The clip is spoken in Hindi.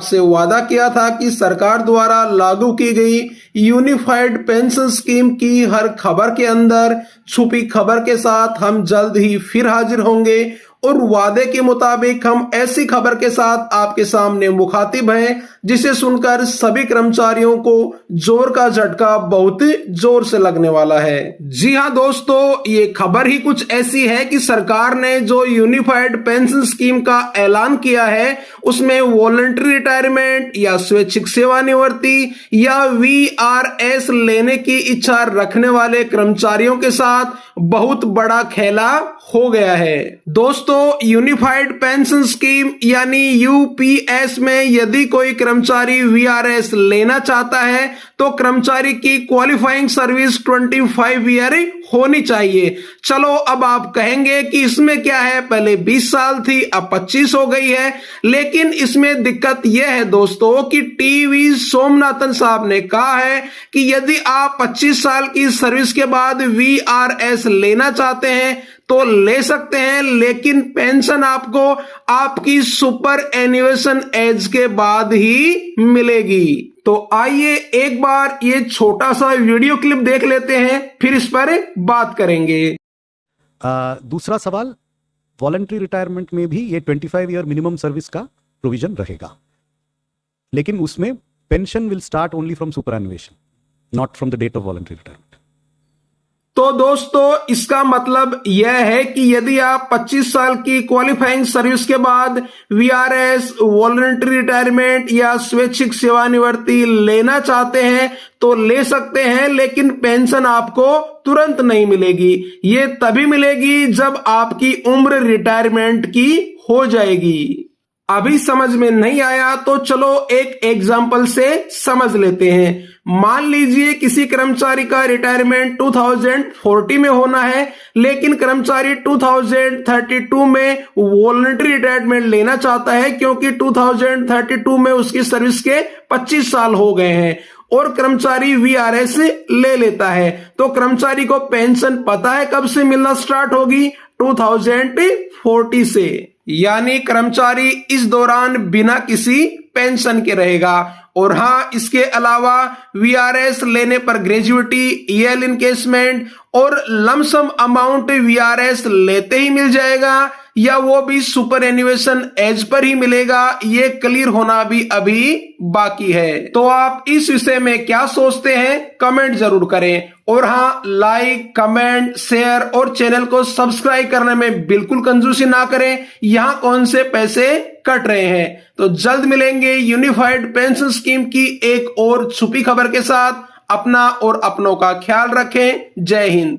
से वादा किया था कि सरकार द्वारा लागू की गई यूनिफाइड पेंशन स्कीम की हर खबर के अंदर छुपी खबर के साथ हम जल्द ही फिर हाजिर होंगे और वादे के मुताबिक हम ऐसी खबर के साथ आपके सामने मुखातिब हैं जिसे सुनकर सभी कर्मचारियों को जोर का झटका बहुत जोर से लगने वाला है। जी हां दोस्तों, ये खबर ही कुछ ऐसी है कि सरकार ने जो यूनिफाइड पेंशन स्कीम का ऐलान किया है उसमें वॉलंटरी रिटायरमेंट या स्वैच्छिक सेवानिवृत्ति या वीआरएस लेने की इच्छा रखने वाले कर्मचारियों के साथ बहुत बड़ा खेला हो गया है। दोस्तों, यूनिफाइड पेंशन स्कीम यानी यूपीएस में यदि कोई कर्मचारी वीआरएस लेना चाहता है तो कर्मचारी की क्वालिफाइंग सर्विस 25 ईयर होनी चाहिए। चलो, अब आप कहेंगे कि इसमें क्या है, पहले 20 साल थी अब 25 हो गई है। लेकिन इसमें दिक्कत यह है दोस्तों कि टीवी सोमनाथन साहब ने कहा है कि यदि आप 25 साल की सर्विस के बाद वीआरएस लेना चाहते हैं तो ले सकते हैं, लेकिन पेंशन आपको आपकी सुपर एन्युएशन एज के बाद ही मिलेगी। तो आइए एक बार ये छोटा सा वीडियो क्लिप देख लेते हैं, फिर इस पर बात करेंगे। दूसरा सवाल, वॉलंटरी रिटायरमेंट में भी ये 25 ईयर मिनिमम सर्विस का प्रोविजन रहेगा, लेकिन उसमें pension will start only from superannuation, not from the date of voluntary retirement. तो दोस्तों, इसका मतलब यह है कि यदि आप 25 साल की क्वालिफाइंग सर्विस के बाद वीआरएस, वॉलंटरी रिटायरमेंट या स्वैच्छिक सेवानिवृत्ति लेना चाहते हैं तो ले सकते हैं, लेकिन पेंशन आपको तुरंत नहीं मिलेगी। ये तभी मिलेगी जब आपकी उम्र रिटायरमेंट की हो जाएगी। अभी समझ में नहीं आया तो चलो एक एग्जाम्पल से समझ लेते हैं। मान लीजिए किसी कर्मचारी का रिटायरमेंट 2040 में होना है, लेकिन कर्मचारी 2032 में वॉलंटरी रिटायरमेंट लेना चाहता है क्योंकि 2032 में उसकी सर्विस के 25 साल हो गए हैं और कर्मचारी वीआरएस ले लेता है। तो कर्मचारी को पेंशन पता है कब से मिलना स्टार्ट होगी, 2040 से। यानी कर्मचारी इस दौरान बिना किसी पेंशन के रहेगा। और हाँ, इसके अलावा वीआरएस लेने पर ग्रेजुइटी, ईएल इनकेसमेंट और लमसम अमाउंट वीआरएस लेते ही मिल जाएगा या वो भी सुपर एन्युएशन एज पर ही मिलेगा, ये क्लियर होना भी अभी बाकी है। तो आप इस विषय में क्या सोचते हैं, कमेंट जरूर करें। और हाँ, लाइक, कमेंट, शेयर और चैनल को सब्सक्राइब करने में बिल्कुल कंजूसी ना करें, यहां कौन से पैसे कट रहे हैं। तो जल्द मिलेंगे यूनिफाइड पेंशन स्कीम की एक और छुपी खबर के साथ। अपना और अपनों का ख्याल रखें। जय हिंद।